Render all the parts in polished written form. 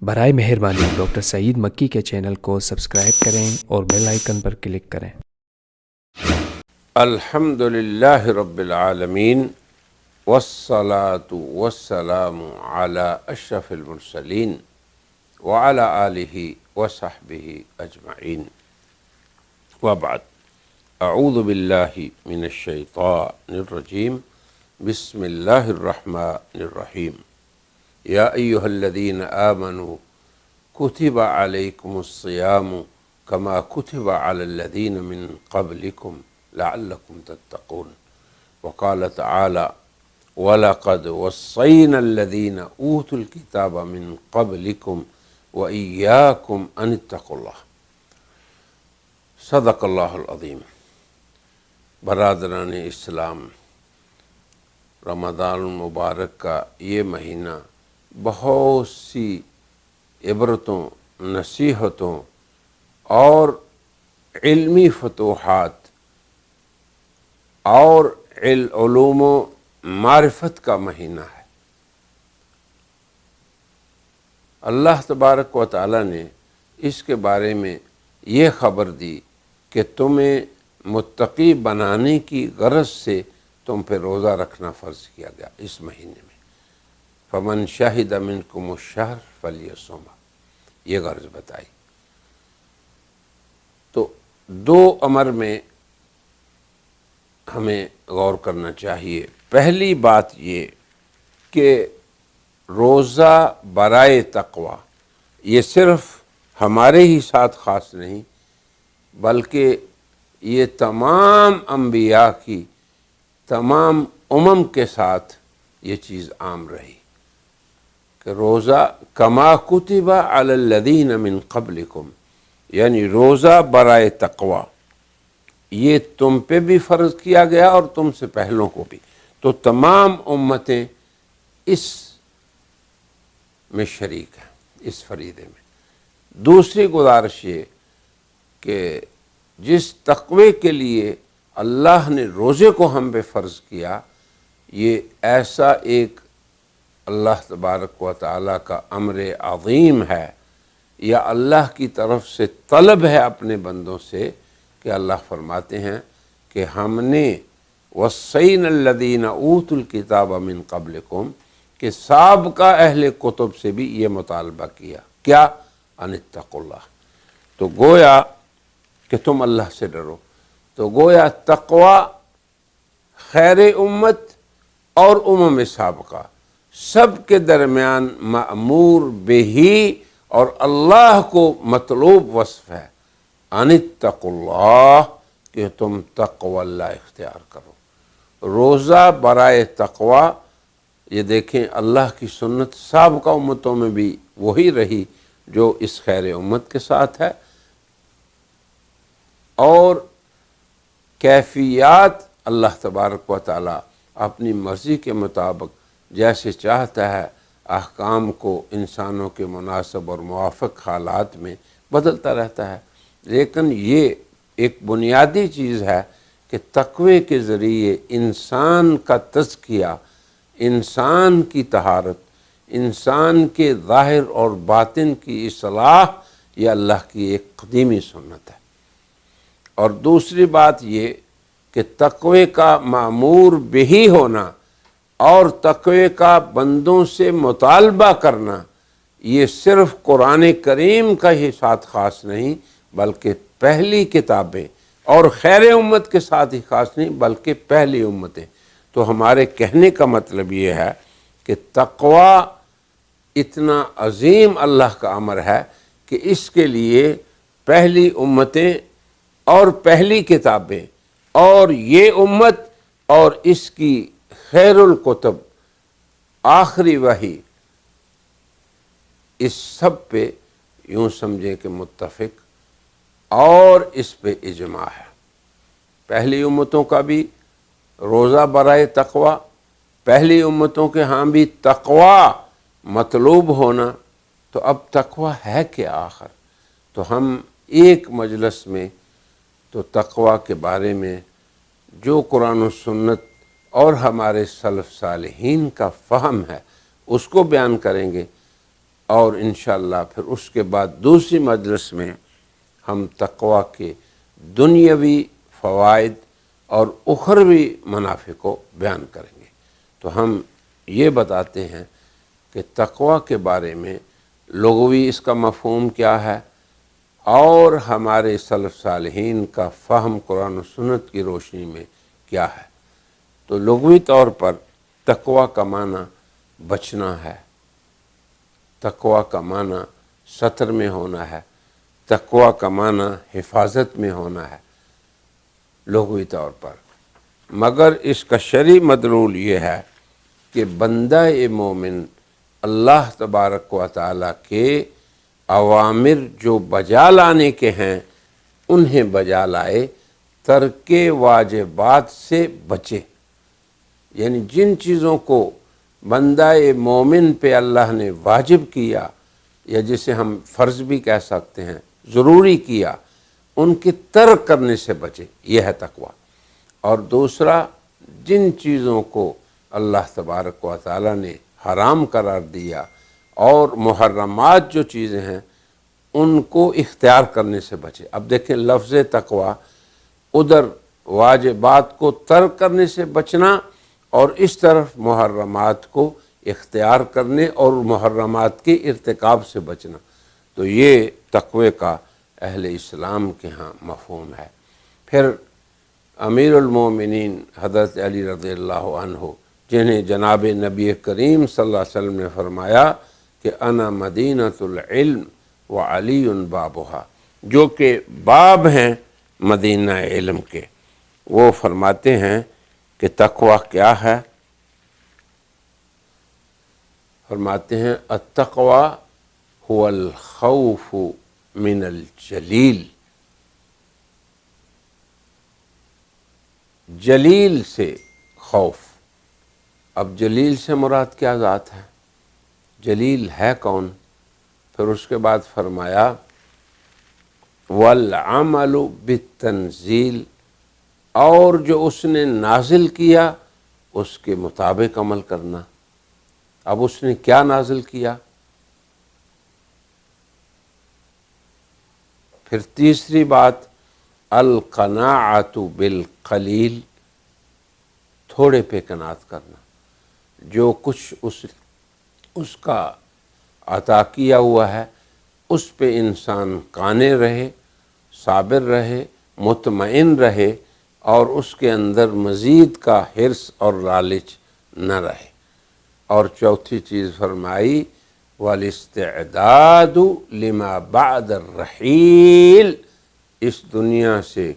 برائے مہربانی ڈاکٹر سعید مکی کے چینل کو سبسکرائب کریں اور بیل آئیکن پر کلک کریں۔ الحمد للہ رب العالمین والصلاة والسلام علی اشرف المرسلین وعلی آلہ وصحبہ اجمعین وبعد۔ اعوذ باللہ من الشیطان الرجیم، بسم اللہ الرحمن الرحیم۔ یا ایہا الذین آمنوا کتب علیکم الصیام کما کتب علی الذین من قبلکم لعلکم تتقون۔ وقال تعالی وَلَقَدْ وَصَّيْنَا الَّذِينَ أُوتُوا الْكِتَابَ مِن قَبْلِكُمْ وَإِيَّاكُمْ أَنِ اتَّقُوا اللَّهَ۔ صدق اللہ العظیم۔ برادران اسلام، رمضان المبارک کا یہ مہینہ بہت سی عبرتوں، نصیحتوں اور علمی فتوحات اور علوم و معرفت کا مہینہ ہے۔ اللہ تبارک و تعالی نے اس کے بارے میں یہ خبر دی کہ تمہیں متقی بنانے کی غرض سے تم پہ روزہ رکھنا فرض کیا گیا اس مہینے میں۔ فمن شہد منکم الشہر فلیصمہ، یہ غرض بتائی۔ تو دو امر میں ہمیں غور کرنا چاہیے۔ پہلی بات یہ کہ روزہ برائے تقوی یہ صرف ہمارے ہی ساتھ خاص نہیں، بلکہ یہ تمام انبیاء کی، تمام امم کے ساتھ یہ چیز عام رہی کہ روزہ کما کتب علی الذین من قبلکم، یعنی روزہ برائے تقوی یہ تم پہ بھی فرض کیا گیا اور تم سے پہلوں کو بھی۔ تو تمام امتیں اس میں شریک ہیں، اس فریضے میں۔ دوسری گزارش یہ کہ جس تقوی کے لیے اللہ نے روزے کو ہم پہ فرض کیا، یہ ایسا ایک اللہ تبارک و تعالیٰ کا امر عظیم ہے، یا اللہ کی طرف سے طلب ہے اپنے بندوں سے، کہ اللہ فرماتے ہیں کہ ہم نے وَصَّيْنَا الَّذِينَ أُوتُوا الْكِتَابَ مِن قَبْلِكُمْ، کہ سابقہ اہل کتب سے بھی یہ مطالبہ کیا، کیا؟ ان اتقوا اللہ۔ تو گویا کہ تم اللہ سے ڈرو۔ تو گویا تقوی خیر امت اور امم سابقہ سب کے درمیان مأمور بہی اور اللہ کو مطلوب وصف ہے، ان اتقوا اللہ، کہ تم تقوی اللہ اختیار کرو۔ روزہ برائے تقوی، یہ دیکھیں اللہ کی سنت سابقہ امتوں میں بھی وہی رہی جو اس خیر امت کے ساتھ ہے، اور کیفیات اللہ تبارک و تعالی اپنی مرضی کے مطابق جیسے چاہتا ہے احکام کو انسانوں کے مناسب اور موافق حالات میں بدلتا رہتا ہے۔ لیکن یہ ایک بنیادی چیز ہے کہ تقوی کے ذریعے انسان کا تزکیہ، انسان کی طہارت، انسان کے ظاہر اور باطن کی اصلاح، یہ اللہ کی ایک قدیمی سنت ہے۔ اور دوسری بات یہ کہ تقوی کا مأمور بہی ہونا اور تقوی کا بندوں سے مطالبہ کرنا، یہ صرف قرآن کریم کا ہی ساتھ خاص نہیں، بلکہ پہلی کتابیں اور خیر امت کے ساتھ ہی خاص نہیں، بلکہ پہلی امتیں۔ تو ہمارے کہنے کا مطلب یہ ہے کہ تقوی اتنا عظیم اللہ کا امر ہے کہ اس کے لیے پہلی امتیں اور پہلی کتابیں اور یہ امت اور اس کی خیر الکتب آخری وحی، اس سب پہ یوں سمجھیں کہ متفق، اور اس پہ اجماع ہے۔ پہلی امتوں کا بھی روزہ برائے تقوی، پہلی امتوں کے ہاں بھی تقوی مطلوب ہونا۔ تو اب تقوی ہے کیا آخر؟ تو ہم ایک مجلس میں تو تقوی کے بارے میں جو قرآن و سنت اور ہمارے سلف صالحین کا فہم ہے اس کو بیان کریں گے، اور انشاءاللہ پھر اس کے بعد دوسری مجلس میں ہم تقوی کے دنیاوی فوائد اور اخروی منافع کو بیان کریں گے۔ تو ہم یہ بتاتے ہیں کہ تقوی کے بارے میں لغوی اس کا مفہوم کیا ہے، اور ہمارے سلف صالحین کا فہم قرآن و سنت کی روشنی میں کیا ہے۔ تو لغوی طور پر تقوی کا معنی بچنا ہے، تقوی کا معنی ستر میں ہونا ہے، تقوی کا معنی حفاظت میں ہونا ہے لغوی طور پر، مگر اس کا شرعی مدلول یہ ہے کہ بندہ مومن اللہ تبارک و تعالیٰ کے اوامر جو بجا لانے کے ہیں انہیں بجا لائے، ترک واجبات سے بچے، یعنی جن چیزوں کو بندہ مومن پہ اللہ نے واجب کیا، یا جسے ہم فرض بھی کہہ سکتے ہیں، ضروری کیا، ان کے ترک کرنے سے بچے، یہ ہے تقوی۔ اور دوسرا، جن چیزوں کو اللہ تبارک و تعالیٰ نے حرام قرار دیا اور محرمات جو چیزیں ہیں ان کو اختیار کرنے سے بچے۔ اب دیکھیں لفظ تقوی، ادھر واجبات کو ترک کرنے سے بچنا اور اس طرف محرمات کو اختیار کرنے اور محرمات کے ارتکاب سے بچنا، تو یہ تقوی کا اہل اسلام کے ہاں مفہوم ہے۔ پھر امیر المومنین حضرت علی رضی اللہ عنہ، جنہیں جناب نبی کریم صلی اللہ علیہ وسلم نے فرمایا کہ انا مدینۃ العلم وعلی بابھا، جو کہ باب ہیں مدینہ علم کے، وہ فرماتے ہیں کہ تقوی کیا ہے؟ فرماتے ہیں التقوی هو الخوف من الجلیل، جلیل سے خوف۔ اب جلیل سے مراد کیا ذات ہے؟ جلیل ہے کون؟ پھر اس کے بعد فرمایا والعمل بالتنزیل، اور جو اس نے نازل کیا اس کے مطابق عمل کرنا۔ اب اس نے کیا نازل کیا؟ پھر تیسری بات القناعۃ بالقلیل، تھوڑے پہ قناعت کرنا، جو کچھ اس کا عطا کیا ہوا ہے اس پہ انسان قانع رہے، صابر رہے، مطمئن رہے، اور اس کے اندر مزید کا حرص اور لالچ نہ رہے۔ اور چوتھی چیز فرمائی والاستعداد لما بعد الرحیل، اس دنیا سے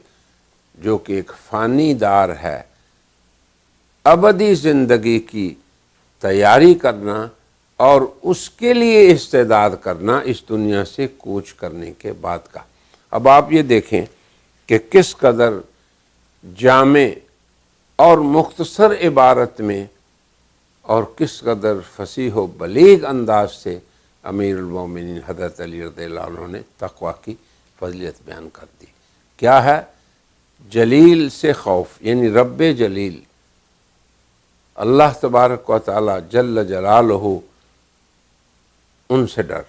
جو کہ ایک فانی دار ہے، ابدی زندگی کی تیاری کرنا اور اس کے لیے استعداد کرنا اس دنیا سے کوچ کرنے کے بعد کا۔ اب آپ یہ دیکھیں کہ کس قدر جامع اور مختصر عبارت میں اور کس قدر فصیح و بلیغ انداز سے امیر المومنین حضرت علی رضی اللہ عنہ نے تقوی کی فضیلت بیان کر دی۔ کیا ہے؟ جلیل سے خوف، یعنی رب جلیل، اللہ تبارک و تعالی جل جلالہ، ان سے ڈر۔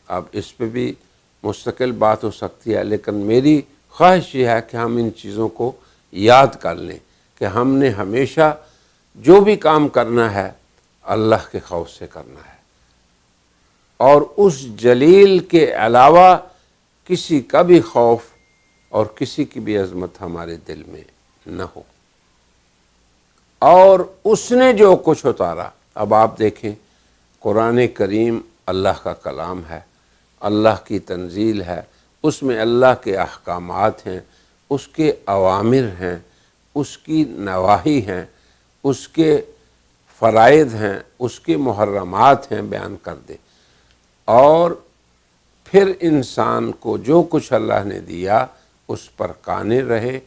اب اس پہ بھی مستقل بات ہو سکتی ہے، لیکن میری خواہش یہ ہے کہ ہم ان چیزوں کو یاد کر لیں کہ ہم نے ہمیشہ جو بھی کام کرنا ہے اللہ کے خوف سے کرنا ہے، اور اس جلیل کے علاوہ کسی کا بھی خوف اور کسی کی بھی عظمت ہمارے دل میں نہ ہو۔ اور اس نے جو کچھ اتارا، اب آپ دیکھیں قرآن کریم اللہ کا کلام ہے، اللہ کی تنزیل ہے، اس میں اللہ کے احکامات ہیں، اس کے اوامر ہیں، اس کی نواہی ہیں، اس کے فرائض ہیں، اس کے محرمات ہیں، بیان کر دے۔ اور پھر انسان کو جو کچھ اللہ نے دیا اس پر قانع رہے،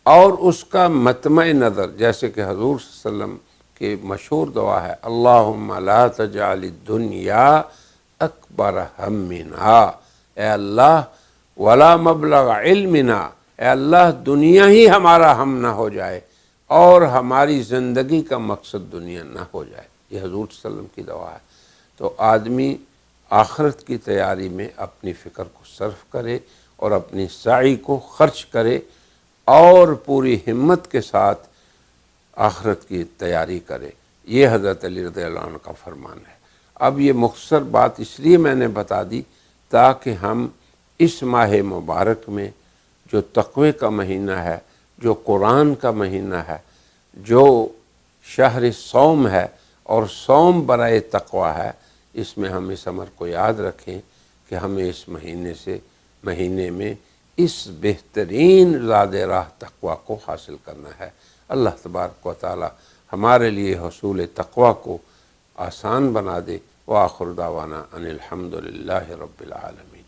اور اس کا مطمع نظر، جیسے کہ حضور صلی اللہ علیہ وسلم کی مشہور دعا ہے اللہم لا تجعل الدنیا اکبر ہمنا، اے اللہ ولا مبلغ علمنا، اے اللہ دنیا ہی ہمارا ہم نہ ہو جائے اور ہماری زندگی کا مقصد دنیا نہ ہو جائے۔ یہ حضور صلی اللہ علیہ وسلم کی دعا ہے۔ تو آدمی آخرت کی تیاری میں اپنی فکر کو صرف کرے اور اپنی سعی کو خرچ کرے اور پوری ہمت کے ساتھ آخرت کی تیاری کرے۔ یہ حضرت علی رضی اللہ عنہ کا فرمان ہے۔ اب یہ مختصر بات اس لیے میں نے بتا دی تاکہ ہم اس ماہ مبارک میں جو تقوی کا مہینہ ہے، جو قرآن کا مہینہ ہے، جو شہر صوم ہے اور صوم برائے تقوی ہے، اس میں ہم اس امر کو یاد رکھیں کہ ہمیں اس مہینے میں اس بہترین زاد راہ تقوی کو حاصل کرنا ہے۔ اللہ تبارک و تعالی ہمارے لیے حصول تقوی کو آسان بنا دے۔ وآخر دعوانا ان الحمد للہ رب العالمین۔